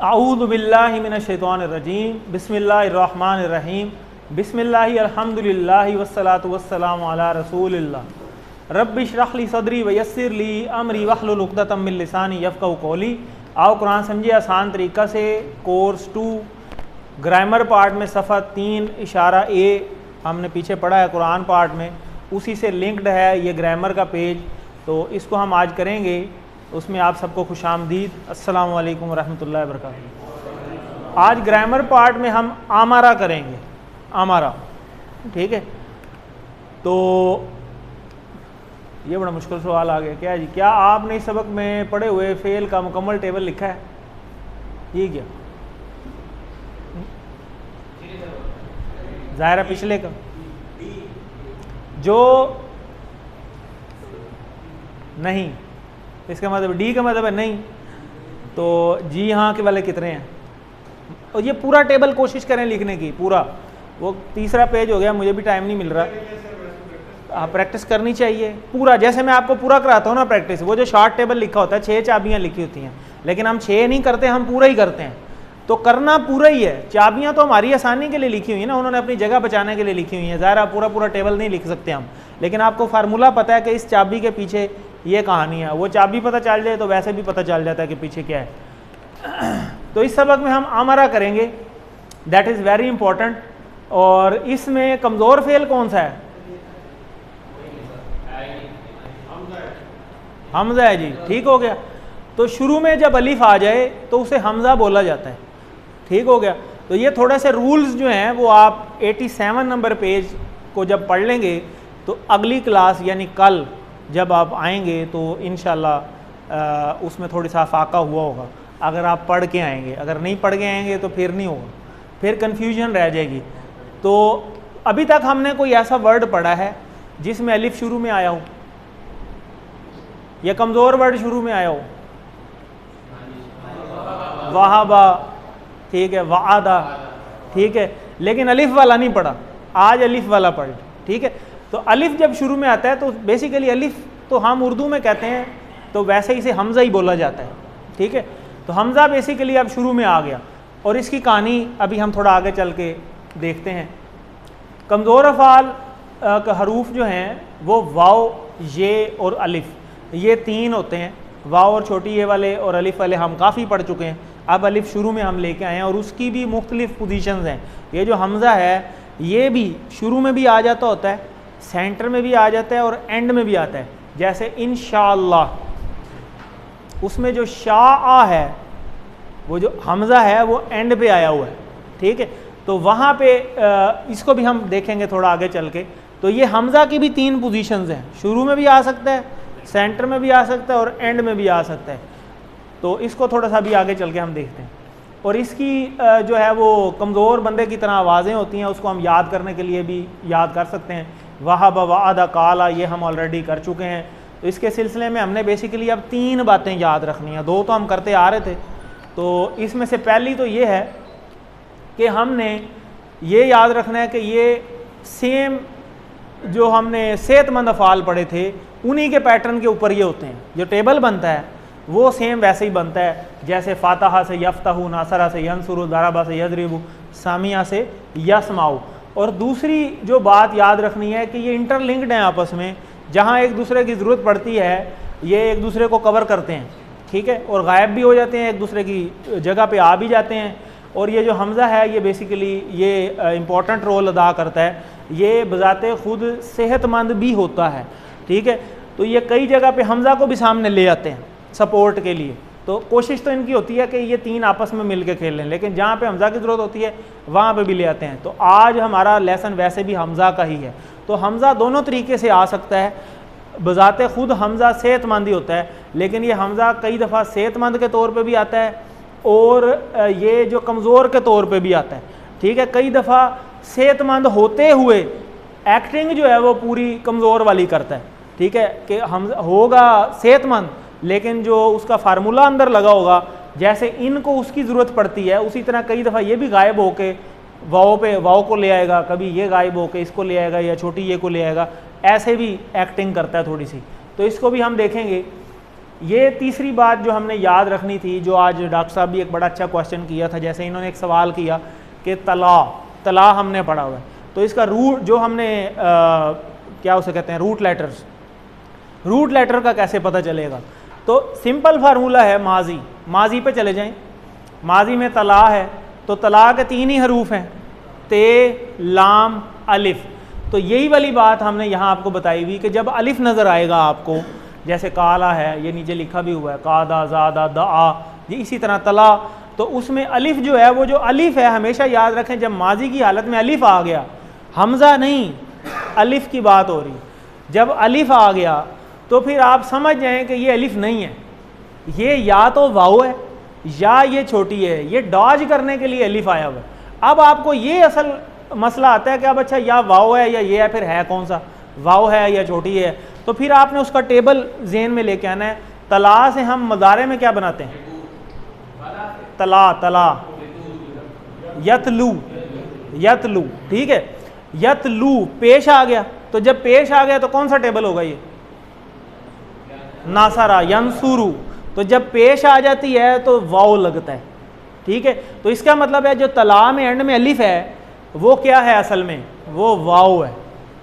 अऊज़ु बिल्लाहि मिनश शैतानिर रजीम बिस्मिल्लाहिर्रहमानिर्रहीम बिस्मिल्लाहि अल्हम्दुलिल्लाहि वस्सलातु वस्सलामु अला रसूलिल्लाह रब्बि इश्रह ली सदरी व यस्सिर ली अमरी वहलुल उक़दतम मिन लिसानी यफ़क़हू क़ौली। आओ कुरान समझिए आसान तरीक़ा से। कोर्स 2 ग्रामर पार्ट में सफ़ा 3 इशारा ए हमने पीछे पढ़ा है कुरान पार्ट में, उसी से लिंक्ड है ये ग्रामर का पेज, तो इसको हम आज करेंगे। उसमें आप सबको खुशामदीद, अस्सलामु अलैकुम वरहमतुल्लाहि वबरकातुहू। आज ग्रामर पार्ट में हम आमारा करेंगे, आमारा, ठीक है। तो ये बड़ा मुश्किल सवाल आ गया क्या जी, क्या आपने इस सबक में पढ़े हुए फेल का मुकम्मल टेबल लिखा है? ये क्या ज़ाहिर है पिछले का जो नहीं, इसका मतलब डी का मतलब है नहीं, तो जी हाँ के वाले कितने हैं? और ये पूरा टेबल कोशिश करें लिखने की, पूरा। वो तीसरा पेज हो गया, मुझे भी टाइम नहीं मिल रहा। आप प्रैक्टिस करनी चाहिए पूरा, जैसे मैं आपको पूरा कराता हूँ ना प्रैक्टिस। वो जो शॉर्ट टेबल लिखा होता है 6 चाबियाँ लिखी होती हैं, लेकिन हम 6 नहीं करते, हम पूरा ही करते हैं। तो करना पूरा ही है। चाबियाँ तो हमारी आसानी के लिए लिखी हुई है ना, उन्होंने अपनी जगह बचाने के लिए लिखी हुई है। ज़ाहिर पूरा टेबल नहीं लिख सकते हम, लेकिन आपको फार्मूला पता है कि इस चाबी के पीछे ये कहानी है। वो चाबी पता चल जाए तो वैसे भी पता चल जाता है कि पीछे क्या है। तो इस सबक में हम आमारा करेंगे, दैट इज़ वेरी इंपॉर्टेंट। और इसमें कमज़ोर फेल कौन सा है? हमज़ा है जी, ठीक हो गया। तो शुरू में जब अलिफ आ जाए तो उसे हमज़ा बोला जाता है, ठीक हो गया। तो ये थोड़े से रूल्स जो हैं वो आप 87 नंबर पेज को जब पढ़ लेंगे तो अगली क्लास यानी कल जब आप आएंगे तो इंशाल्लाह उसमें थोड़ी सा फाका हुआ होगा, अगर आप पढ़ के आएंगे। अगर नहीं पढ़ के आएंगे तो फिर नहीं होगा, फिर कन्फ्यूजन रह जाएगी। तो अभी तक हमने कोई ऐसा वर्ड पढ़ा है जिसमें अलिफ शुरू में आया हो या कमज़ोर वर्ड शुरू में आया हो? वहाबा, ठीक है, वादा, ठीक है, लेकिन अलिफ वाला नहीं पढ़ा। आज अलिफ वाला पढ़, ठीक है। तो अलिफ जब शुरू में आता है तो बेसिकली अलिफ तो हम उर्दू में कहते हैं, तो वैसे इसे हमज़ा ही बोला जाता है, ठीक है। तो हमज़ा बेसिकली अब शुरू में आ गया, और इसकी कहानी अभी हम थोड़ा आगे चल के देखते हैं। कमज़ोर अफ़ाल का हरूफ जो हैं वो वाव, ये और अलिफ, ये 3 होते हैं। वाव और छोटी ये वाले और अलिफ वाले हम काफ़ी पढ़ चुके हैं। अब अलिफ शुरू में हम लेके आए हैं, और उसकी भी मुख्तलिफ पोजीशंस हैं। ये जो हमज़ा है ये भी शुरू में भी आ जाता होता है, सेंटर में भी आ जाता है और एंड में भी आता है। जैसे इंशाअल्लाह, उसमें जो शाह है, वो जो हमज़ा है वो एंड पे आया हुआ है, ठीक है। तो वहाँ पे इसको भी हम देखेंगे थोड़ा आगे चल के। तो ये हमज़ा की भी 3 पोजीशंस हैं, शुरू में भी आ सकता है, सेंटर में भी आ सकता है और एंड में भी आ सकता है। तो इसको थोड़ा सा भी आगे चल के हम देखते हैं। और इसकी जो है वो कमज़ोर बंदे की तरह आवाज़ें होती हैं, उसको हम याद करने के लिए भी याद कर सकते हैं। वहाब, वादा, काला, ये हम ऑलरेडी कर चुके हैं। तो इसके सिलसिले में हमने बेसिकली अब 3 बातें याद रखनी हैं, 2 तो हम करते आ रहे थे। तो इसमें से पहली तो ये है कि हमने ये याद रखना है कि ये सेम जो हमने सेहतमंद अफ़ाल पढ़े थे उन्हीं के पैटर्न के ऊपर ये होते हैं। जो टेबल बनता है वो सेम वैसे ही बनता है, जैसे फातहा से यफ्तहू, नासरा से यंसुरु, दरबा से यजरिबु, सामिया से यसमाऊ। और दूसरी जो बात याद रखनी है कि ये इंटरलिंक्ड हैं आपस में, जहाँ एक दूसरे की ज़रूरत पड़ती है ये एक दूसरे को कवर करते हैं, ठीक है, और गायब भी हो जाते हैं, एक दूसरे की जगह पे आ भी जाते हैं। और ये जो हमज़ा है ये बेसिकली ये इम्पॉर्टेंट रोल अदा करता है। ये बज़ाते ख़ुद सेहतमंद भी होता है, ठीक है। तो ये कई जगह पे हमज़ा को भी सामने ले आते हैं सपोर्ट के लिए। तो कोशिश तो इनकी होती है कि ये 3 आपस में मिल के खेल लें, लेकिन जहाँ पे हमज़ा की ज़रूरत होती है वहाँ पे भी ले आते हैं। तो आज हमारा लेसन वैसे भी हमज़ा का ही है। तो हमज़ा दोनों तरीके से आ सकता है। बज़ाते ख़ुद हमज़ा सेहतमंद ही होता है, लेकिन ये हमज़ा कई दफ़ा सेहतमंद के तौर पर भी आता है और ये जो कमज़ोर के तौर पर भी आता है, ठीक है। कई दफ़ा सेहतमंद होते हुए एक्टिंग जो है वो पूरी कमज़ोर वाली करता है, ठीक है, कि हम होगा सेहतमंद लेकिन जो उसका फार्मूला अंदर लगा होगा, जैसे इनको उसकी ज़रूरत पड़ती है, उसी तरह कई दफ़ा ये भी गायब होके वाव को ले आएगा, कभी ये गायब होके इसको ले आएगा या छोटी ये को ले आएगा, ऐसे भी एक्टिंग करता है थोड़ी सी। तो इसको भी हम देखेंगे। ये तीसरी बात जो हमने याद रखनी थी, जो आज डॉक्टर साहब भी एक बड़ा अच्छा क्वेश्चन किया था, जैसे इन्होंने एक सवाल किया कि तला हमने पढ़ा हुआ है, तो इसका रूट जो हमने क्या उसे कहते हैं, रूट लेटर का कैसे पता चलेगा? तो सिंपल फार्मूला है, माजी पे चले जाएं। माजी में तला है तो तला के 3 ही हरूफ हैं, ते, लाम, अलिफ। तो यही वाली बात हमने यहाँ आपको बताई हुई कि जब अलिफ नज़र आएगा आपको, जैसे काला है, ये नीचे लिखा भी हुआ है कादा, ज़ादा, दआ, ये इसी तरह तला, तो उसमें अलिफ जो है, वो जो अलिफ है, हमेशा याद रखें जब माजी की हालत में अलिफ आ गया, हमज़ा नहीं, अलिफ की बात हो रही, जब अलिफ आ गया तो फिर आप समझ जाएं कि ये अलिफ नहीं है, ये या तो वाव है या ये छोटी है, ये डॉज करने के लिए अलिफ आया हुआ है। अब आपको ये असल मसला आता है कि अब अच्छा या वाव है या ये है, फिर है कौन सा, वाव है या छोटी है? तो फिर आपने उसका टेबल ज़हन में लेके आना है। तला से हम मज़ारे में क्या बनाते हैं? तला, यतलू, ठीक है, यतलू पेश आ गया, तो जब पेश आ गया तो कौन सा टेबल होगा? ये नासरा, यंसुरू, तो जब पेश आ जाती है तो वाव लगता है, ठीक है। तो इसका मतलब है जो तला में एंड में अलिफ है वो क्या है असल में? वो वाव है।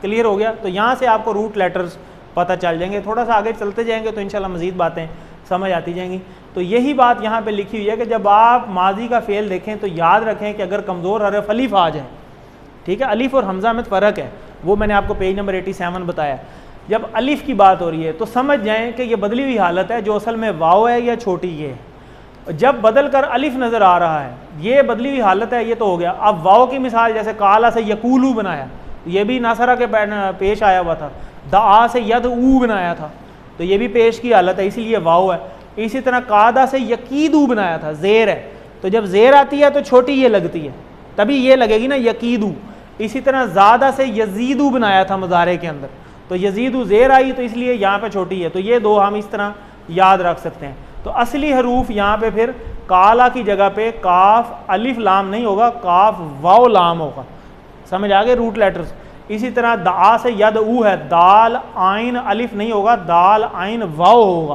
क्लियर हो गया? तो यहाँ से आपको रूट लेटर्स पता चल जाएंगे। थोड़ा सा आगे चलते जाएंगे तो इंशाल्लाह मज़ीद बातें समझ आती जाएंगी। तो यही बात यहाँ पे लिखी हुई है कि जब आप माजी का फ़ेल देखें तो याद रखें कि अगर कमज़ोर हरफ अलिफ आ जाए, ठीक है, अलिफ और हमज़ा में फ़र्क है, वो मैंने आपको पेज नंबर 87 बताया। जब अलिफ की बात हो रही है तो समझ जाएं कि ये बदली हुई हालत है, जो असल में वाव है या छोटी ये है। जब बदल कर अलिफ नज़र आ रहा है, ये बदली हुई हालत है, ये तो हो गया। अब वाव की मिसाल जैसे काला से यकूलू बनाया, ये भी नासरा के पेश आया हुआ था। दआ से यद ऊ बनाया था, तो ये भी पेश की हालत है, इसीलिए वाव है। इसी तरह कादा से यकीदू बनाया था, ज़ेर है, तो जब ज़ेर आती है तो छोटी ये लगती है, तभी ये लगेगी ना यकीदू। इसी तरह ज़ादा से यजीदू बनाया था मुज़ारे के अंदर, तो यजीदू ज़ेर आई तो इसलिए यहाँ पे छोटी है। तो ये दो हम इस तरह याद रख सकते हैं। तो असली हरूफ यहाँ पे फिर काला की जगह पे काफ अलिफ लाम नहीं होगा, काफ वाव लाम होगा। समझ आ गए रूट लेटर्स? इसी तरह दआ से यद ऊ है, दाल आइन अलिफ नहीं होगा, दाल आइन वाव होगा।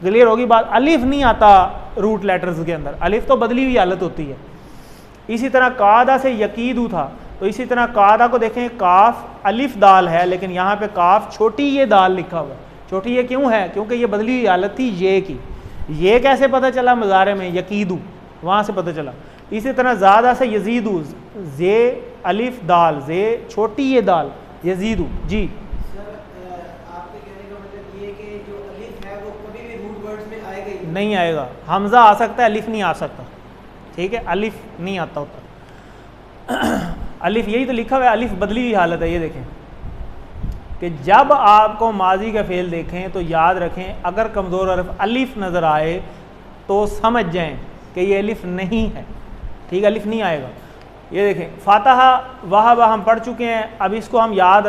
क्लियर होगी बात? अलिफ नहीं आता रूट लेटर्स के अंदर, अलिफ तो बदली हुई हालत होती है। इसी तरह कादा से यकीदू था, तो इसी तरह कादा को देखें, काफ अलिफ दाल है, लेकिन यहाँ पे काफ छोटी ये दाल लिखा हुआ है। छोटी ये क्यों है? क्योंकि ये बदली हुई हालत थी ये की। ये कैसे पता चला? मज़ारे में यकीदू, वहाँ से पता चला। इसी तरह ज़्यादा से यजीदू, जे अलिफ दाल, जे छोटी ये दाल, यजीदू। जी आपके कहने का मतलब ये कि जो अलिफ है वो कभी भी रूट वर्ड्स में आएगा ही नहीं आएगा। हमज़ा आ सकता है, अलिफ नहीं आ सकता, ठीक है, अलिफ नहीं आता होता। अलिफ यही तो लिखा हुआ है, अलिफ बदली हुई हालत है। ये देखें कि जब आपको माजी का फ़ेल देखें तो याद रखें, अगर कमज़ोर हरफ अलिफ नज़र आए तो समझ जाएं कि ये अलिफ नहीं है, ठीक, अलिफ नहीं आएगा। ये देखें फातहा वाहबा हम पढ़ चुके हैं, अब इसको हम याद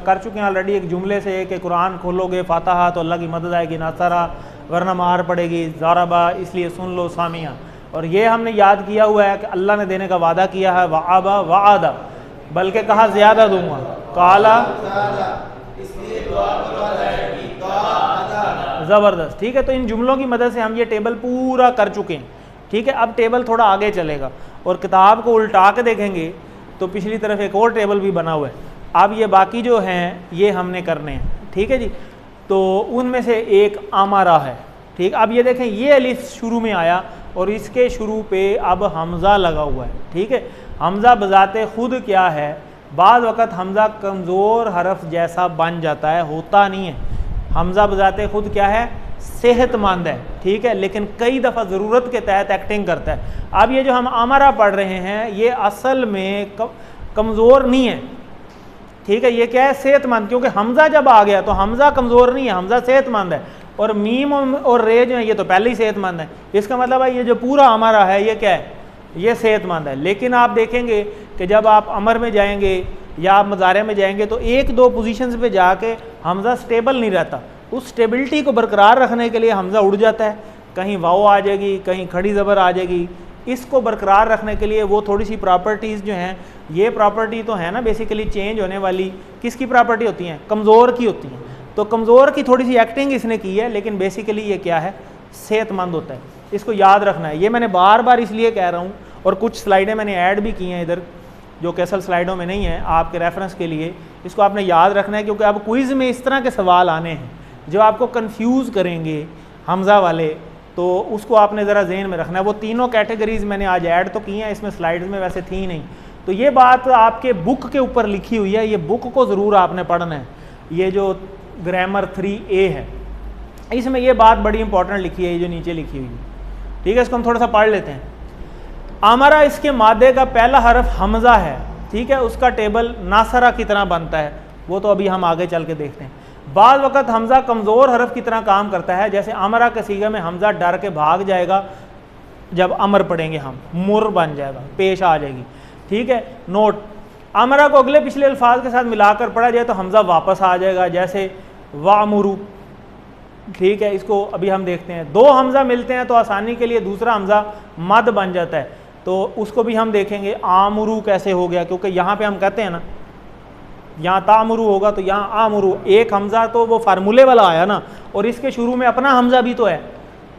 कर चुके हैं ऑलरेडी एक जुमले से कि कुरान खोलोगे फातहा तो अल्लाह की मदद आएगी, नासरा वरना मार पड़ेगी, ज़ारबा इसलिए सुन लो सामिया। और ये हमने याद किया हुआ है कि अल्लाह ने देने का वादा किया है, वाबा वादा, बल्कि कहा ज़्यादा दूंगा, काला ज़बरदस्त, ठीक है। तो इन जुमलों की मदद से हम ये टेबल पूरा कर चुके हैं, ठीक है। अब टेबल थोड़ा आगे चलेगा और किताब को उल्टा के देखेंगे तो पिछली तरफ एक और टेबल भी बना हुआ है। अब ये बाकी जो हैं ये हमने करने हैं, ठीक है जी। तो उनमें से एक आमारा है, ठीक। अब ये देखें ये अलिफ शुरू में आया और इसके शुरू पे अब हमज़ा लगा हुआ है, ठीक है। हमज़ा बजाते खुद क्या है, बाद वक़्त हमज़ा कमज़ोर हरफ जैसा बन जाता है, होता नहीं है। हमज़ा बजाते खुद क्या है, सेहतमंद है, ठीक है, लेकिन कई दफ़ा ज़रूरत के तहत एक्टिंग करता है। अब ये जो हम आमरा पढ़ रहे हैं ये असल में कमज़ोर नहीं है, ठीक है, ये क्या है, सेहतमंद, क्योंकि हमज़ा जब आ गया तो हमज़ा कमज़ोर नहीं है, हमज़ा सेहतमंद है। और मीम और रे जो है ये तो पहले ही सेहतमंद है। इसका मतलब है ये जो पूरा हमारा है ये क्या है, ये सेहतमंद है। लेकिन आप देखेंगे कि जब आप अमर में जाएंगे या आप मज़ारे में जाएंगे तो एक दो पोजीशंस पे जाके हमज़ा स्टेबल नहीं रहता। उस स्टेबिलिटी को बरकरार रखने के लिए हमज़ा उड़ जाता है, कहीं वाव आ जाएगी, कहीं खड़ी ज़बर आ जाएगी। इसको बरकरार रखने के लिए वो थोड़ी सी प्रॉपर्टीज़ जो हैं, ये प्रॉपर्टी तो है ना बेसिकली चेंज होने वाली, किसकी प्रॉपर्टी होती हैं, कमज़ोर की होती हैं। तो कमज़ोर की थोड़ी सी एक्टिंग इसने की है, लेकिन बेसिकली ये क्या है, सेहतमंद होता है। इसको याद रखना है। ये मैंने बार बार इसलिए कह रहा हूँ, और कुछ स्लाइडें मैंने ऐड भी की हैं इधर जो कि असल स्लाइडों में नहीं है, आपके रेफरेंस के लिए। इसको आपने याद रखना है, क्योंकि अब क्विज़ में इस तरह के सवाल आने हैं जो आपको कंफ्यूज करेंगे हमज़ा वाले, तो उसको आपने ज़रा जहन में रखना है। वो तीनों कैटेगरीज मैंने आज ऐड तो की हैं, इसमें स्लाइड्स में वैसे थी नहीं। तो ये बात आपके बुक के ऊपर लिखी हुई है, ये बुक को ज़रूर आपने पढ़ना है। ये जो ग्रामर 3A है, इसमें ये बात बड़ी इंपॉर्टेंट लिखी है, ये जो नीचे लिखी हुई है। ठीक है, इसको हम थोड़ा सा पढ़ लेते हैं। आमरा इसके मादे का पहला हरफ हमज़ा है, ठीक है, उसका टेबल नासरा की तरह बनता है, वो तो अभी हम आगे चल के देखते हैं। बाद वक़्त हमज़ा कमज़ोर हरफ की तरह काम करता है, जैसे आमरा के सीगे में हमज़ा डर के भाग जाएगा, जब अमर पढ़ेंगे हम मुर बन जाएगा, पेश आ जाएगी। ठीक है, नोट, आमरा को अगले पिछले अल्फाज के साथ मिलाकर पढ़ा जाए तो हमज़ा वापस आ जाएगा, जैसे वामुरु। ठीक है, इसको अभी हम देखते हैं। दो हमज़ा मिलते हैं तो आसानी के लिए दूसरा हमज़ा मद बन जाता है, तो उसको भी हम देखेंगे। आमुरु कैसे हो गया, क्योंकि यहाँ पे हम कहते हैं ना, यहाँ तामुरु होगा तो यहाँ आमुरु, एक हमज़ा तो वो फार्मूले वाला आया ना, और इसके शुरू में अपना हमज़ा भी तो है,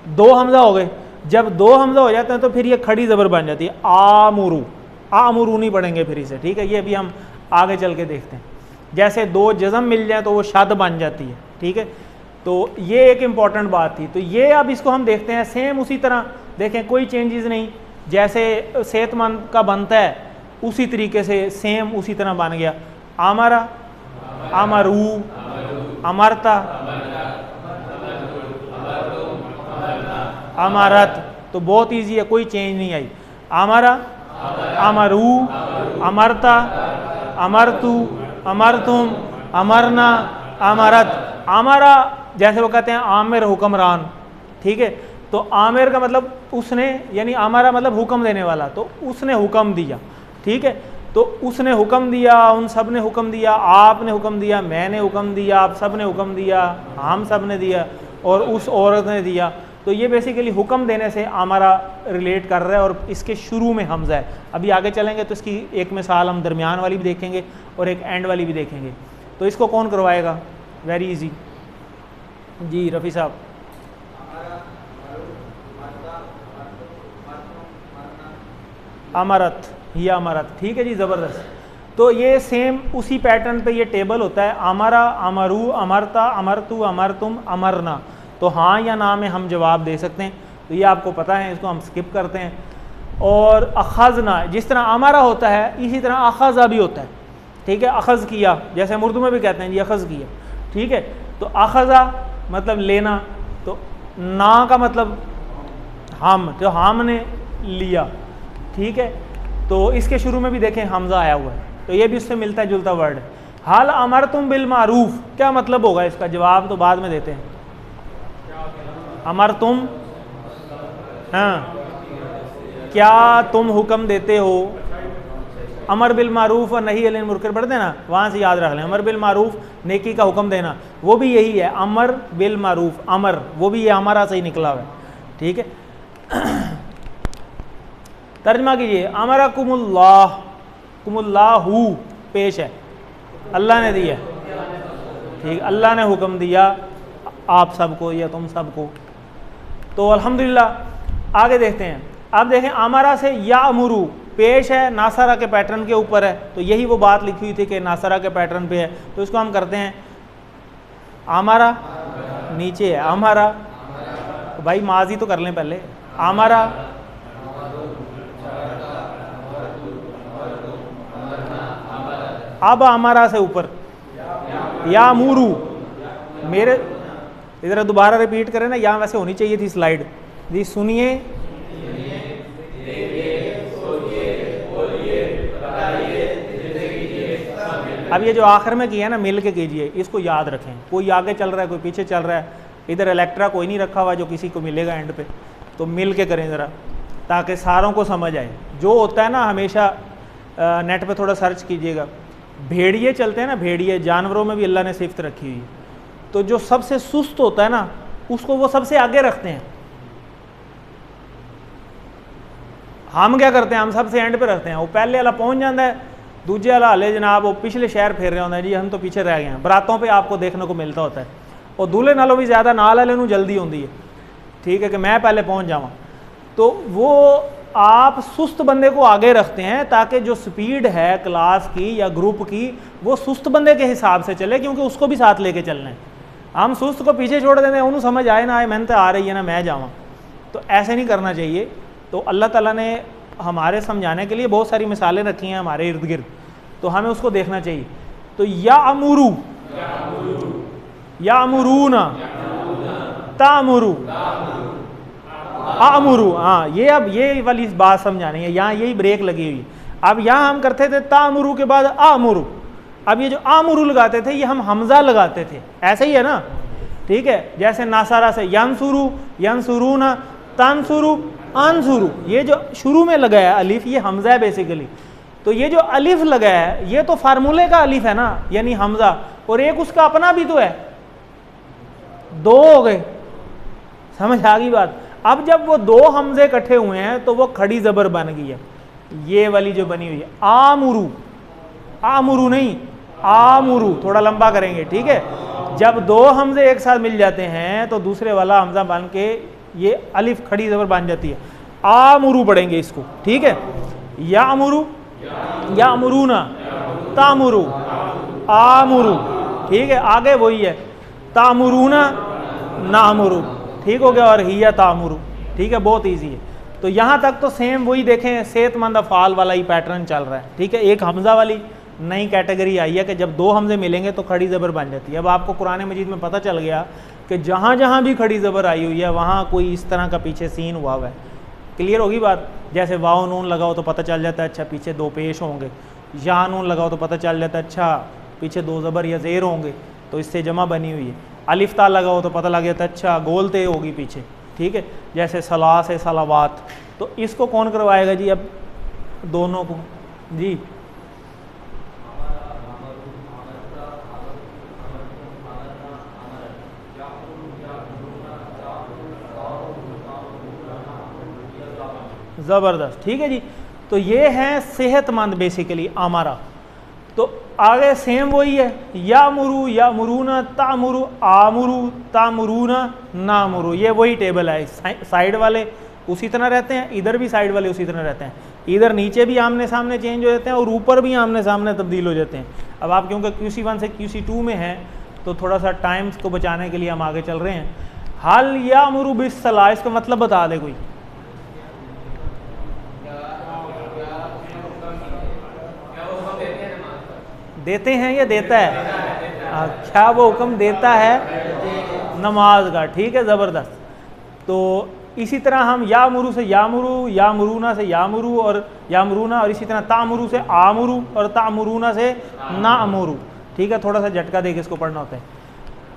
दो हमज़ा हो गए। जब दो हमज़ा हो जाते हैं तो फिर ये खड़ी ज़बर बन जाती है, आमुरु। आमुरु नहीं पढ़ेंगे फिर इसे, ठीक है, ये भी हम आगे चल के देखते हैं। जैसे दो जज़म मिल जाए तो वो शद बन जाती है। ठीक है, तो ये एक इम्पॉर्टेंट बात थी। तो ये अब इसको हम देखते हैं, सेम उसी तरह देखें, कोई चेंजेस नहीं, जैसे सेहतमंद का बनता है उसी तरीके से सेम उसी तरह बन गया। आमरा, अमरू, अमरता, अमरत, तो बहुत इजी है, कोई चेंज नहीं आई। आमरा, अमरू, अमरता, अमरतु, अमरतुम, अमरना, अमरत। आमरा जैसे वो कहते हैं आमिर हुक्मरान, ठीक है, तो आमिर का मतलब उसने, यानी आमरा मतलब हुक्म देने वाला, तो उसने हुक्म दिया। ठीक है, तो उसने हुक्म दिया, उन सब ने हुक्म दिया, आपने हुक्म दिया, मैंने हुक्म दिया, आप सब ने हुक्म दिया, हम सब ने दिया, और उस औरत ने दिया। तो ये बेसिकली हुक्म देने से आमरा रिलेट कर रहा है, और इसके शुरू में हमज़ा है। अभी आगे चलेंगे तो इसकी एक मिसाल हम दरमियान वाली भी देखेंगे और एक एंड वाली भी देखेंगे। तो इसको कौन करवाएगा? वेरी इजी जी, रफ़ी साहब। अमरत, या अमरत, ठीक है जी, ज़बरदस्त। तो ये सेम उसी पैटर्न पे ये टेबल होता है, अमरा, अमरू, अमरता, अमरतु, अमरतुम, अमरना। तो हाँ या ना में हम जवाब दे सकते हैं, तो ये आपको पता है, इसको हम स्किप करते हैं। और अखज़ना, जिस तरह अमरा होता है इसी तरह अखज़ा भी होता है। ठीक है, अखज़ किया, जैसे हम उर्दू में भी कहते हैं जी अखज़ किया। ठीक है, तो अखज़ा मतलब लेना, तो ना का मतलब हम, तो हमने लिया। ठीक है, तो इसके शुरू में भी देखें हमज़ा आया हुआ है, तो ये भी उससे मिलता जुलता वर्ड है। हाल अमर तुम बिल मारूफ, क्या मतलब होगा इसका? जवाब तो बाद में देते हैं। अमर तुम, हाँ, क्या तुम हुक्म देते हो? अमर बिल मारूफ और नहीं अनिल मुनकर पढ़ते ना, वहाँ से याद रख लें। अमर बिल मारूफ, नेकी का हुक्म देना, वो भी यही है, अमर बिल मारूफ, अमर, वो भी ये हमारा से ही निकला हुआ है। ठीक है, तर्जमा कीजिए, अमरा कुमुल्लाह, कुमुल्लाहू पेश है, अल्लाह ने दिया। ठीक, अल्लाह ने हुक्म दिया आप सबको या तुम सबको। तो अल्हम्दुलिल्लाह आगे देखते हैं। अब देखें, अमरा से या अमरू पेश है, नासरा के पैटर्न के ऊपर है, तो यही वो बात लिखी हुई थी कि नासरा के पैटर्न पे है। तो इसको हम करते हैं, अमरा नीचे है, अमरा, तो भाई माजी तो कर लें पहले, अमरा, अब अमरा से ऊपर या मूरू, मेरे इधर दोबारा रिपीट करें ना, यहाँ वैसे होनी चाहिए थी स्लाइड जी, सुनिए, अब ये जो आखिर में किया है ना, मिल के कीजिए, इसको याद रखें। कोई आगे चल रहा है, कोई पीछे चल रहा है, इधर इलेक्ट्रा कोई नहीं रखा हुआ जो किसी को मिलेगा एंड पे, तो मिल के करें ज़रा, ताकि सारों को समझ आए। जो होता है ना, हमेशा नेट पे थोड़ा सर्च कीजिएगा, भेड़िए चलते हैं ना, भेड़िए, जानवरों में भी अल्लाह ने सिफ्त रखी हुई, तो जो सबसे सुस्त होता है ना, उसको वो सबसे आगे रखते हैं। हम क्या करते हैं, हम सबसे एंड पे रखते हैं, वो पहले वाला पहुंच जाता है दूजे वाला हाले जनाब वो पिछले शहर फेर रहे होंगे जी, हम तो पीछे रह गए हैं। बरातों पे आपको देखने को मिलता होता है, और दूल्हे नालों भी ज़्यादा नाल वाले नूं जल्दी होंगी है, ठीक है, कि मैं पहले पहुंच जाऊँ। तो वो आप सुस्त बंदे को आगे रखते हैं ताकि जो स्पीड है क्लास की या ग्रुप की वो सुस्त बंदे के हिसाब से चले, क्योंकि उसको भी साथ लेके चलना है। हम सुस्त को पीछे छोड़ देते हैं, उन्होंने समझ आए ना आए, मेहनत आ रही है ना मैं जाऊँ, तो ऐसे नहीं करना चाहिए। तो अल्लाह ताला ने हमारे समझाने के लिए बहुत सारी मिसालें रखी हैं हमारे इर्द गिर्द, तो हमें उसको देखना चाहिए। तो या अमुरू, या अमुरूना, तामुरू, आमुरू, हाँ ये अब ये वाली बात समझानी है, यहाँ यही ब्रेक लगी हुई। अब यहाँ हम करते थे तामुरू के बाद आमुरू, अब ये जो आमुरू लगाते थे ये हम हमजा लगाते थे, ऐसे ही है ना, ठीक है। जैसे नासारा से यंसुरू, यंसुरूना, तंसुरू, अनसुरू, ये जो शुरू में लगाया अलिफ ये हमजा है बेसिकली। तो ये जो अलिफ लगाया है ये तो फार्मूले का अलिफ है ना, यानी हमजा, और एक उसका अपना भी तो है, दो हो गए, समझ आ गई बात। अब जब वो दो हमजे इकट्ठे हुए हैं तो वो खड़ी जबर बन गई है, ये वाली जो बनी हुई है आमुरू, आमुरू नहीं आमुरू, थोड़ा लंबा करेंगे, ठीक है। जब दो हमजे एक साथ मिल जाते हैं तो दूसरे वाला हमजा बन के ये अलिफ खड़ी जबर बन जाती है, आमुरू पढ़ेंगे इसको, ठीक है। या अमुरू, या अमुरूना, तामुरू, आमुरू, ठीक है। आगे वही है तामुरूना, नामुरू, ठीक हो गया, और हिया तामुरू, ठीक है, बहुत इजी है। तो यहाँ तक तो सेम वही देखें, सेहतमंद अफ़ाल वाला ही पैटर्न चल रहा है, ठीक है। एक हमजा वाली नई कैटेगरी आई है कि जब दो हमजे मिलेंगे तो खड़ी ज़बर बन जाती है। अब आपको कुरान मजीद में पता चल गया कि जहाँ जहाँ भी खड़ी ज़बर आई हुई है वहाँ कोई इस तरह का पीछे सीन हुआ है। क्लियर होगी बात। जैसे वाव नून लगाओ तो पता चल जाता है अच्छा पीछे दो पेश होंगे, या नून लगाओ तो पता चल जाता है अच्छा पीछे दो ज़बर या ज़ेर होंगे, तो इससे जमा बनी हुई है। अलिफ ता लगाओ तो पता लग जाता है अच्छा गोल ते होगी पीछे, ठीक है। जैसे सला से सलावात, तो इसको कौन करवाएगा जी अब दोनों को जी? ज़बरदस्त, ठीक है जी। तो ये है सेहतमंद बेसिकली आमारा। तो आगे सेम वही है, या मुरू, या मुरूना, तामुरू, आमुरू, तामुरूना, नामुरू, ये वही टेबल है। साइड वाले उसी तरह रहते हैं, इधर भी साइड वाले उसी तरह रहते हैं, इधर नीचे भी आमने सामने चेंज हो जाते हैं और ऊपर भी आमने सामने तब्दील हो जाते हैं। अब आप क्योंकि QC1 से QC2 में हैं तो थोड़ा सा टाइम्स को बचाने के लिए हम आगे चल रहे हैं। हाल या मुरू बिस्सला, इसका मतलब बता दे कोई। देते हैं या देता है? क्या वो हुक्म देता है नमाज का, ठीक है, ज़बरदस्त। तो इसी तरह हम या मुरू से या मुरू, या मुरूना से या मुरू और या मुरूना, और इसी तरह तामुरू से आमुरू और तामुरूना से ना अमुरू, ठीक है। थोड़ा सा झटका दे के इसको पढ़ना होता है।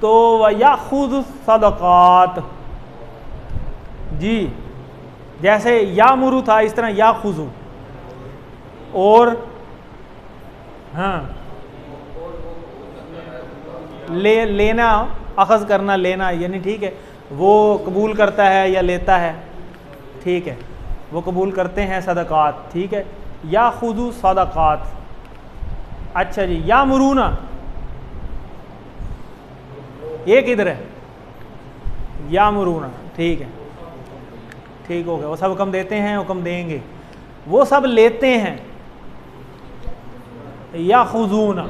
तो या खुद सदक़ात जी, जैसे या मुरू था इस तरह या खुजू, और हाँ लेना, अखज़ करना, लेना, यानी ठीक है वो कबूल करता है या लेता है, ठीक है, वो कबूल करते हैं सदक़ात, ठीक है। या खुदू सदक़ात, अच्छा जी। या मुरूना, ये किधर है? या मुरूना, ठीक है, ठीक हो गया। वो सब हुक्म देते हैं, हुक्म देंगे, वो सब लेते हैं। या खुजूना,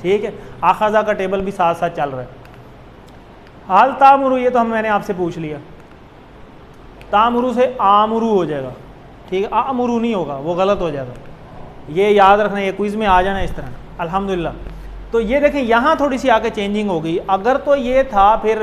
ठीक है, आखाजा का टेबल भी साथ साथ चल रहा है। हाल तामुरू, ये तो मैंने आपसे पूछ लिया, तामुरू से आमुरू हो जाएगा, ठीक है, आमुरू नहीं होगा, वो गलत हो जाएगा, ये याद रखना, ये क्विज़ में आ जाना इस तरह, अल्हम्दुलिल्लाह। तो ये देखें यहाँ थोड़ी सी आके चेंजिंग हो गई। अगर तो ये था फिर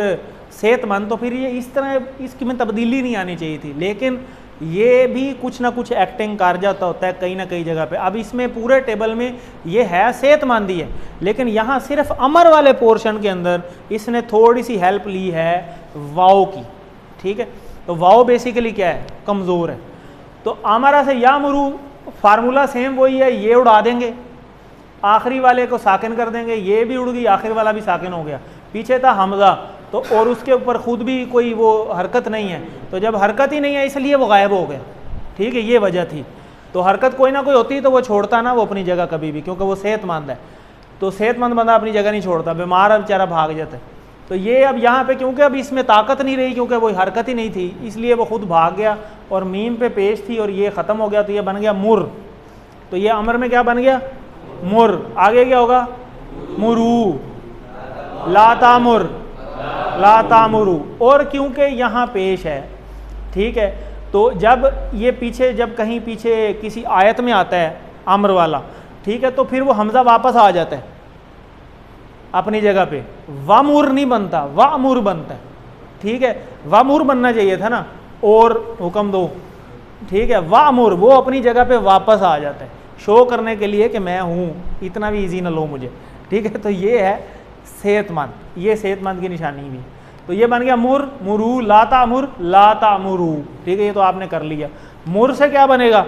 सेहतमंद तो फिर ये इस तरह इसकी में तब्दीली नहीं आनी चाहिए थी, लेकिन ये भी कुछ ना कुछ एक्टिंग कर जाता होता है कहीं ना कहीं जगह पे। अब इसमें पूरे टेबल में ये है सेहतमंद ही है, लेकिन यहाँ सिर्फ अमर वाले पोर्शन के अंदर इसने थोड़ी सी हेल्प ली है वाओ की, ठीक है। तो वाओ बेसिकली क्या है? कमज़ोर है। तो अमरा से या मुरू फार्मूला सेम वही है, ये उड़ा देंगे, आखिरी वाले को साकिन कर देंगे, ये भी उड़ गई, आखिर वाला भी साकिन हो गया। पीछे था हमज़ा, तो और उसके ऊपर ख़ुद भी कोई वो हरकत नहीं है, तो जब हरकत ही नहीं है इसलिए वो गायब हो गया, ठीक है, ये वजह थी। तो हरकत कोई ना कोई होती है तो वो छोड़ता ना वो अपनी जगह कभी भी, क्योंकि वो सेहतमंद है। तो सेहतमंद बंदा अपनी जगह नहीं छोड़ता, बीमार है बेचारा भाग जाता है। तो ये अब यहाँ पे क्योंकि अब इसमें ताकत नहीं रही, क्योंकि वो हरकत ही नहीं थी, इसलिए वो खुद भाग गया और मीम पे पेश थी और ये ख़त्म हो गया, तो ये बन गया मुर। तो ये अमर में क्या बन गया? मुर। आगे क्या होगा? मुरू, ला तामुर, ला तामुरू। और क्योंकि यहाँ पेश है, ठीक है, तो जब ये पीछे, जब कहीं पीछे किसी आयत में आता है अमर वाला, ठीक है, तो फिर वो हमज़ा वापस आ जाता है अपनी जगह पे, वामुर नहीं बनता, वामुर बनता है, ठीक है। वामुर बनना चाहिए था ना, और हुक्म दो, ठीक है। वामुर वो अपनी जगह पे वापस आ जाता है, शो करने के लिए कि मैं हूँ, इतना भी इजी ना लो मुझे, ठीक है। तो ये है सेहतमंद, ये सेहतमंद की निशानी भी। तो ये बन गया मुर, मुरू, लाता मुर, लाता मुरू, ठीक है। ये तो आपने कर लिया। मुर से क्या बनेगा?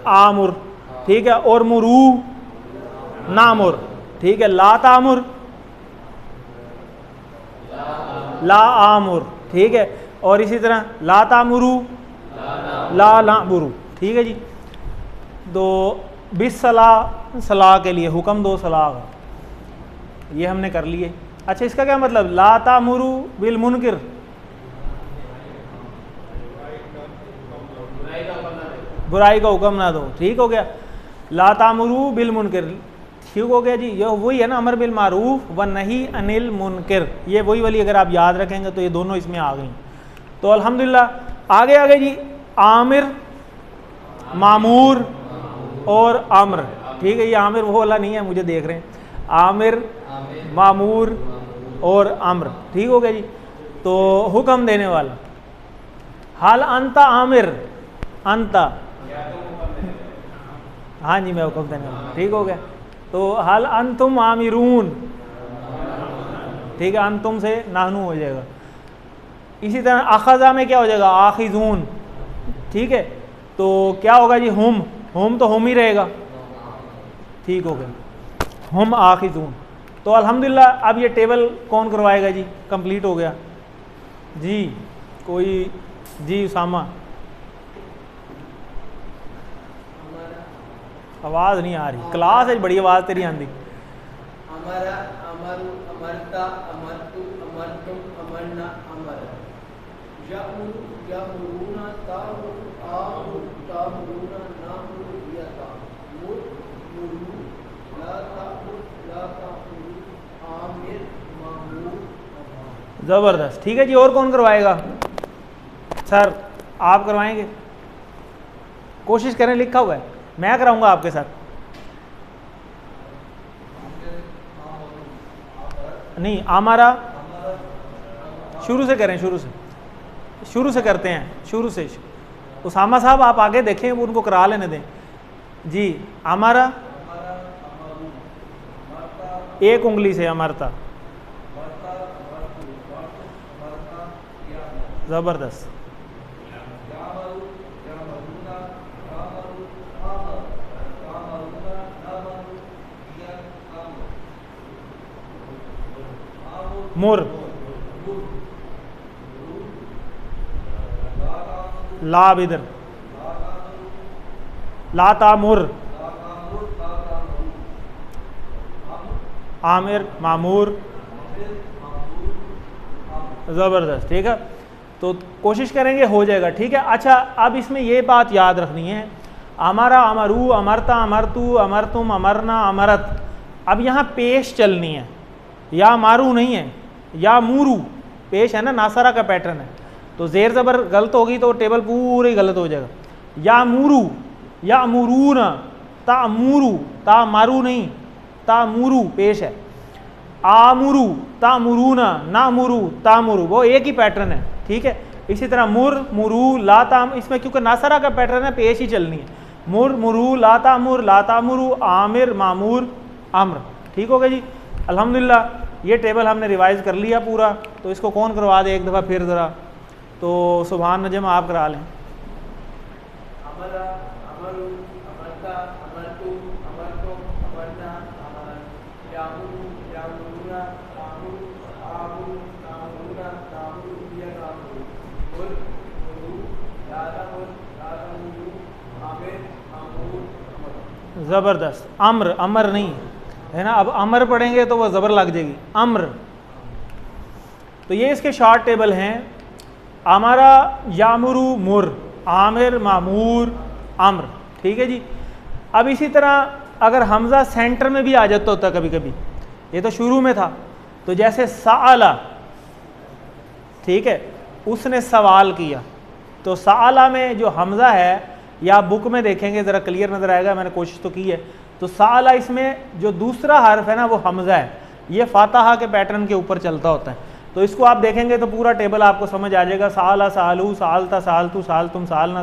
आमुर, ठीक है। और मुरू, नामुर, ठीक है। ला तामुर, ला आमुर, ठीक है। और इसी तरह ला तामुरू, ला नामुरू, ठीक है जी। तो बिस्सला, सलाह के लिए हुक्म दो सलाह, ये हमने कर लिए। अच्छा, इसका क्या मतलब? ला तामुरू बिल मुनकिर, बुराई का हुक्म ना दो, ठीक हो गया। ला तामुरू बिल मुनकिर, ठीक हो गया जी। ये वही है ना, अमर बिल मारूफ व नही अनिल मुनकिर, ये वही वाली अगर आप याद रखेंगे तो ये दोनों इसमें आ गई। तो अल्हम्दुलिल्लाह आगे आगे जी, आमिर, मामूर और अम्र, ठीक है। ये आमिर वो वाला नहीं है, मुझे देख रहे हैं, आमिर, मामूर और अम्र, ठीक हो गया जी। तो हुक्म देने वाला, हाल अंता आमिर, अंता, हाँ जी मैं हुक्म देने वाला, ठीक हो गया। तो हल अंतुम आमिरून, ठीक है, अंतुम से नाहनू हो जाएगा। इसी तरह अखज़ा में क्या हो जाएगा? आखिजून, ठीक है। तो क्या होगा जी? हम तो हम ही रहेगा, ठीक हो गया, हम आखिजून। तो अल्हम्दुलिल्लाह अब ये टेबल कौन करवाएगा जी? कंप्लीट हो गया जी। कोई जी? उसामा, आवाज़ नहीं आ रही, क्लास है बड़ी आवाज़ तेरी आंदी। अमरा, अमरु, अमरता, अमरतु, अमरतुम, अमरना, अमर। यामुरु, यामुरूना, तामुरु, आमुरु, तामुरूना, नामुरु, यता। मुर, मुरू, ला तामुर, ला तामुरु, आमिर, मामूर। ज़बरदस्त, ठीक है जी। और कौन करवाएगा? सर आप करवाएंगे? कोशिश करें, लिखा हुआ है, मैं कराऊंगा आपके साथ। नहीं, हमारा शुरू से करें, शुरू से करते हैं, शुरू से। उसामा साहब आप आगे देखें, वो उनको करा लेने दें जी। हमारा एक उंगली से अमरता, ज़बरदस्त। मुर, लाब इधर, लाता मुर, आमिर, मामूर, ज़बरदस्त, ठीक है। तो कोशिश करेंगे, हो जाएगा, ठीक है। अच्छा, अब इसमें ये बात याद रखनी है, अमरा, अमरू, अमरता, अमरतु, अमरतुम, अमरना, अमरत। अब यहाँ पेश चलनी है, या मारू नहीं है, या मूरू पेश है ना, नासरा का पैटर्न है। तो ज़ेर ज़बर गलत होगी तो टेबल पूरी गलत हो जाएगा। या मूरू, या मूरून, ता मूरू, ता मारू नहीं, ता मूरू पेश है। आमुरू, ता मुरूना, ना मुरू, ता मुरू, वो एक ही पैटर्न है, ठीक है। इसी तरह मुर, मुरू, लाता, इसमें क्योंकि नासरा का पैटर्न है, पेश ही चलनी है। मुर, मुरू, लाता मुर, लाता मुरू, आमिर, मामूर, अम्र, ठीक हो गया जी। अल्हम्दुलिल्लाह ये टेबल हमने रिवाइज़ कर लिया पूरा। तो इसको कौन करवा दे एक दफ़ा फिर ज़रा? तो सुभान नजम आप करा लें। अमरा, अमरु, अमरता, अमरतु, अमरतुम, अमरना, अमर। यामुरु, यामुरूना, तामुरु, आमुरु, तामुरूना, तामुरु, या तामुरु। मुर, मुरू, लाता मुर, लाता मुरू, ज़बरदस्त। अम्र, अमर नहीं है ना, अब अमर पढ़ेंगे तो वह ज़बर लग जाएगी, अम्र। तो ये इसके शॉर्ट टेबल हैं। अमरा यामुरु मुर, आमिर मामूर अम्र, ठीक है जी। अब इसी तरह अगर हमज़ा सेंटर में भी आ जाता होता कभी कभी, ये तो शुरू में था, तो जैसे सआला, ठीक है, उसने सवाल किया, तो सआला में जो हमज़ा है, या बुक में देखेंगे ज़रा क्लियर नज़र आएगा, मैंने कोशिश तो की है। तो सआला इसमें जो दूसरा हर्फ है ना वो हमज़ा है, ये फातहा के पैटर्न के ऊपर चलता होता है। तो इसको आप देखेंगे तो पूरा टेबल आपको समझ आ जाएगा। सआला, सआलू, सआलता, सआलतू, सआलतुम, सआलना,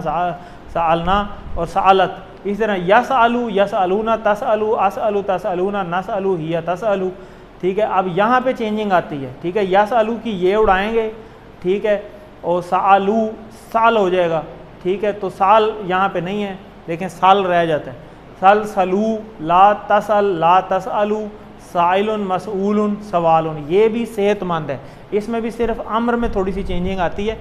सआलना और सआलत। इसी तरह यसअलू, यसअलूना, तसअलू, असअलू, तसअलूना, नसअलू, हिया तसअलू, ठीक है। अब यहाँ पे चेंजिंग आती है, ठीक है। यसअलू की ये उड़ाएंगे, ठीक है, और सआलू साल हो जाएगा, ठीक है। तो साल यहाँ पे नहीं है, लेकिन साल रह जाता है। सल, सलू, ला तसल, ला तसअलू, साइलुन, मसऊलुन, सवालुन, ये भी सेहतमंद है। इसमें भी सिर्फ अम्र में थोड़ी सी चेंजिंग आती है,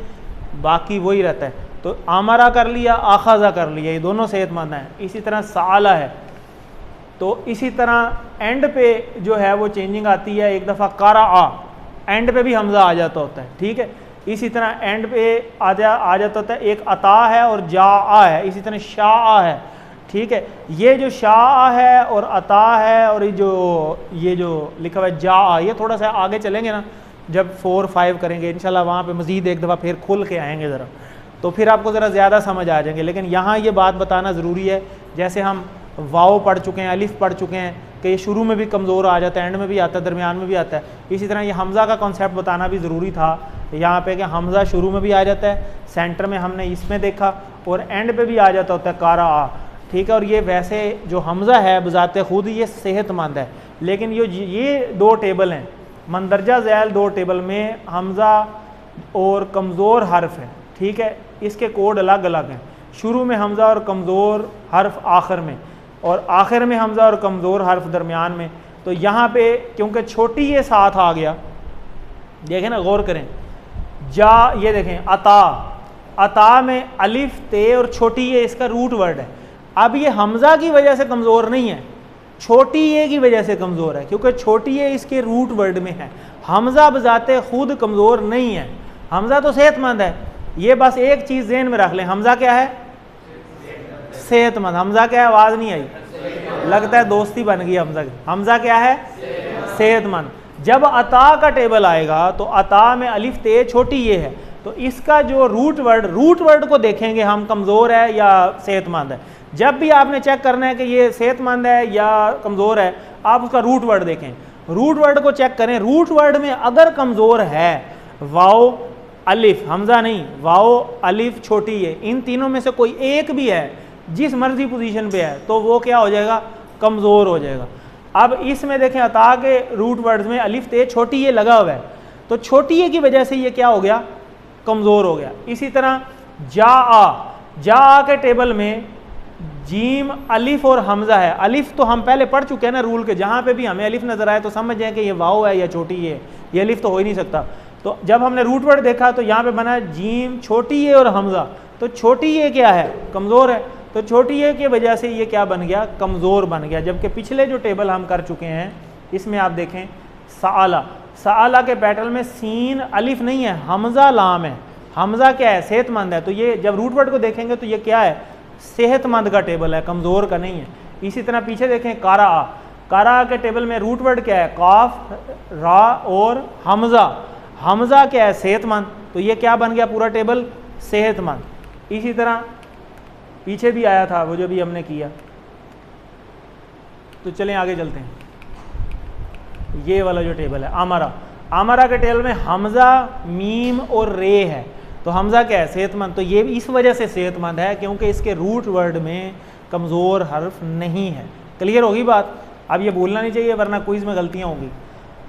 बाकी वही रहता है। तो आमरा कर लिया, आखाजा कर लिया, ये दोनों सेहतमंद हैं। इसी तरह साला है, तो इसी तरह एंड पे जो है वो चेंजिंग आती है। एक दफ़ा कारा आ, एंड पे भी हमज़ा आ जाता होता है, ठीक है। इसी तरह एंड पे आ जाता होता है। एक अता है और जा आ है, इसी तरह शाह है, ठीक है। ये जो शाह है और अता है और ये जो लिखा हुआ है जा आ, ये थोड़ा सा आगे चलेंगे ना, जब 4, 5 करेंगे इंशाल्लाह, वहाँ पे मज़ीद एक दफ़ा फिर खुल के आएंगे ज़रा, तो फिर आपको ज़रा ज़्यादा समझ आ जाएंगे। लेकिन यहाँ ये बात बताना ज़रूरी है, जैसे हम वाव पढ़ चुके हैं, अलिफ पढ़ चुके हैं, कि ये शुरू में भी कमज़ोर आ जाता है, एंड में भी आता है, दरमियान में भी आता है। इसी तरह ये हमज़ा का कॉन्सेप्ट बताना भी ज़रूरी था यहाँ पे, कि हमज़ा शुरू में भी आ जाता है, सेंटर में हमने इसमें देखा, और एंड पे भी आ जाता होता है कारा आ, ठीक है। और ये वैसे जो हमज़ा है बज़ाते खुद ये सेहतमंद है, लेकिन ये 2 टेबल हैं, मंदरजा ज़ैल 2 टेबल में हमज़ा और कमज़ोर हर्फ है, ठीक है। इसके कोड अलग अलग हैं, शुरू में हमज़ा और कमज़ोर हर्फ आखिर में, और आखिर में हमज़ा और कमज़ोर हर्फ दरमियान में। तो यहाँ पे क्योंकि छोटी ये साथ आ गया, देखें ना, गौर करें, जा, ये देखें अता, अता में अलिफ ते और छोटी ये इसका रूट वर्ड है। अब ये हमज़ा की वजह से कमज़ोर नहीं है, छोटी ये की वजह से कमज़ोर है, क्योंकि छोटी ये इसके रूट वर्ड में है। हमज़ा बजाते खुद कमज़ोर नहीं है, हमज़ा तो सेहतमंद है। ये बस एक चीज़ ज़हन में रख लें, हमज़ा क्या है? सेहतमंद। हमज़ा क्या है? आवाज़ नहीं आई, लगता है दोस्ती बन गई हमज़ा की। हमज़ा क्या है? सेहतमंद। जब अता का टेबल आएगा तो अता में अलिफ ते छोटी ये है, तो इसका जो रूट वर्ड को देखेंगे हम, कमज़ोर है या सेहतमंद है। जब भी आपने चेक करना है कि ये सेहतमंद है या कमज़ोर है, आप उसका रूट वर्ड देखें, रूट वर्ड को चेक करें। रूट वर्ड में अगर कमज़ोर है, वाओ अलिफ, हमज़ा नहीं, वाओ अलिफ छोटी है, इन तीनों में से कोई एक भी है, जिस मर्जी पोजीशन पे है, तो वो क्या हो जाएगा? कमज़ोर हो जाएगा। अब इसमें देखें, अता के रूट वर्ड्स में अलिफ ते छोटी ये लगा हुआ है, तो छोटी ये की वजह से ये क्या हो गया? कमज़ोर हो गया। इसी तरह जा आ के टेबल में जीम अलिफ और हमज़ा है। अलिफ तो हम पहले पढ़ चुके हैं ना रूल के, जहाँ पे भी हमें अलिफ नज़र आए तो समझ जाए कि ये वाओ है या छोटी ये अलिफ तो हो ही नहीं सकता। तो जब हमने रूट वर्ड देखा तो यहाँ पे बना जीम छोटी ये और हमज़ा, तो छोटी ये क्या है? कमज़ोर है। तो छोटी ये की वजह से ये क्या बन गया? कमज़ोर बन गया। जबकि पिछले जो टेबल हम कर चुके हैं इसमें आप देखें, सआला के पैटर्न में सीन अलिफ नहीं है, हमज़ा लाम है। हमज़ा क्या है? सेहतमंद है। तो ये जब रूट वर्ड को देखेंगे तो ये क्या है? सेहतमंद का टेबल है, कमज़ोर का नहीं है। इसी तरह पीछे देखें, कारा के टेबल में रूट वर्ड क्या है? काफ, रा और हमज़ा क्या है? सेहतमंद। तो ये क्या बन गया? पूरा टेबल सेहतमंद। इसी तरह पीछे भी आया था वो जो भी हमने किया। तो चलें आगे चलते हैं। ये वाला जो टेबल है आमरा के टेबल में हमज़ा, मीम और रे है। तो हमज़ा क्या है? सेहतमंद। तो ये इस वजह से सेहतमंद है क्योंकि इसके रूट वर्ड में कमज़ोर हर्फ नहीं है। क्लियर होगी बात? अब ये भूलना नहीं चाहिए वरना क्विज़ में गलतियाँ होंगी।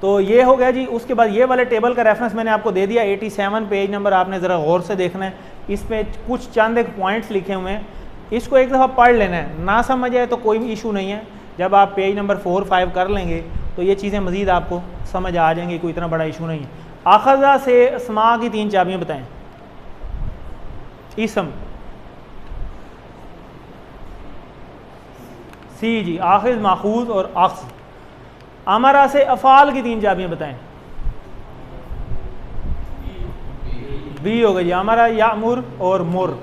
तो ये हो गया जी। उसके बाद ये वाले टेबल का रेफरेंस मैंने आपको दे दिया, 87 पेज नंबर, आपने ज़रा गौर से देखना है। इसमें कुछ चंद एक पॉइंट्स लिखे हुए हैं, इसको एक दफ़ा पढ़ लेना है। ना समझ आए तो कोई इशू नहीं है, जब आप पेज नंबर 4, 5 कर लेंगे तो ये चीज़ें मज़ीद आपको समझ आ जाएंगी, कोई इतना बड़ा इशू नहीं है। आखज़ा से अस्मा की 3 चाबियाँ बताएं। इसम, सी जी, आखिज, माखूज और अख्ज़। अमरा से अफ़ाल की 3 चाबियाँ बताएं। बी हो गई जी, अमरा, यामुर और मुर।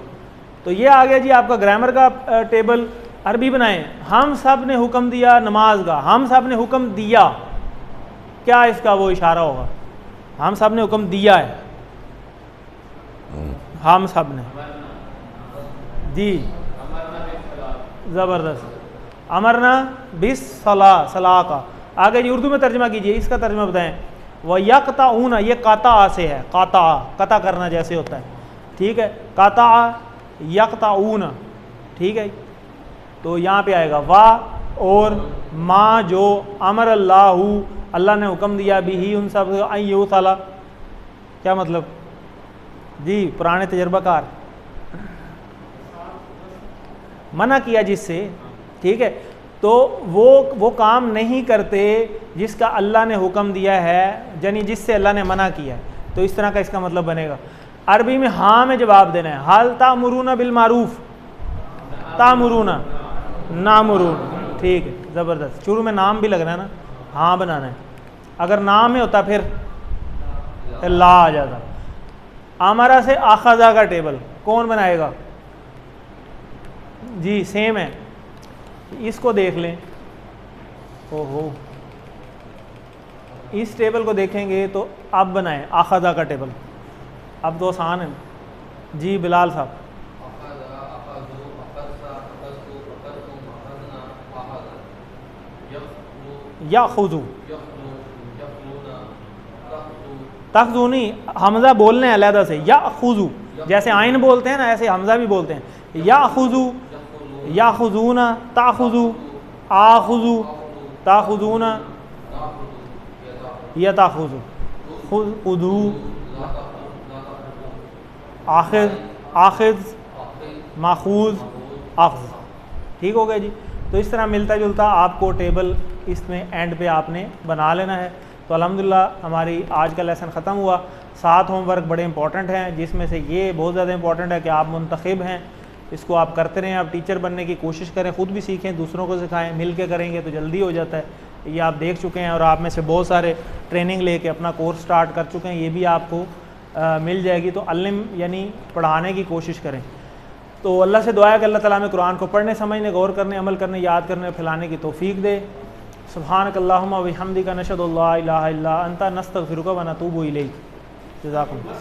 तो ये आ गया जी आपका ग्रामर का टेबल। अरबी बनाएं। हम सब ने हुक्म दिया नमाज का, हम सब ने हुक्म दिया, क्या इसका वो इशारा होगा? हम सब ने हुक्म दिया है, हम सब ने जी, ज़बरदस्त। अमरना बिस सला, सला का। आगे जी उर्दू में तर्जमा कीजिए, इसका तर्जमा बताएं। वह यक़ताऊना, ये काता से है, काता, कता करना जैसे होता है, ठीक है। काता यक़ताऊना, ठीक है। तो यहाँ पे आएगा वाह और माँ, जो अमर अल्लाहु, अल्लाह ने हुक्म दिया, भी ही उन सब अय्यू ताला, क्या मतलब जी? पुराने तजर्बाकार, मना किया जिससे, ठीक है। तो वो काम नहीं करते जिसका अल्लाह ने हुक्म दिया है, यानी जिससे अल्लाह ने मना किया है। तो इस तरह का इसका मतलब बनेगा। अरबी में हाँ में जवाब देना है। हाल तामुरूना बिल मारूफ, तामुरूना, नामुरून, ठीक है, ज़बरदस्त। शुरू में नाम भी लग रहा है ना, हाँ बनाना है। अगर नाम में होता फिर ला आ जाता। अमरा से आखज़ा का टेबल कौन बनाएगा जी? सेम है, इसको देख लें। ओहो, इस टेबल को देखेंगे तो अब बनाएं आखज़ा का टेबल। अब तो आसान है जी, बिलाल साहब। या खुजू, तखजूनी, हमज़ा बोलने अलहदा से, या खुजू, जैसे आइन बोलते हैं ना, ऐसे हमज़ा भी बोलते हैं। या खुजू, या खुजूना, ताखुजू, आखुजू, ताखुजूना, या ताखुजू, खुदू, आखिर, आखिज, माखूज, अख्ज़, ठीक हो गया जी। तो इस तरह मिलता जुलता आपको टेबल इसमें एंड पे आपने बना लेना है। तो अल्हम्दुलिल्लाह हमारी आज का लेसन ख़त्म हुआ। 7 होमवर्क बड़े इंपॉर्टेंट हैं, जिसमें से ये बहुत ज़्यादा इंपॉर्टेंट है कि आप मुंतखब हैं, इसको आप करते रहें। आप टीचर बनने की कोशिश करें, ख़ुद भी सीखें, दूसरों को सिखाएं, मिल के करेंगे तो जल्दी हो जाता है। ये आप देख चुके हैं और आप में से बहुत सारे ट्रेनिंग लेके अपना कोर्स स्टार्ट कर चुके हैं, ये भी आपको मिल जाएगी। तो अल्लिम यानी पढ़ाने की कोशिश करें। तो अल्लाह से दुआ है कि अल्लाह ताला हमें कुरान को पढ़ने, समझने, गौर करने, अमल करने, याद करने, फैलाने की तौफीक दे। सुब्हानकल्लाहुम्मा व बिहम्दिका नशहदु अल्ला इलाहा इल्ला अंता नस्तगफिरुका व नतूबु इलैक। जज़ाकुमुल्लाह।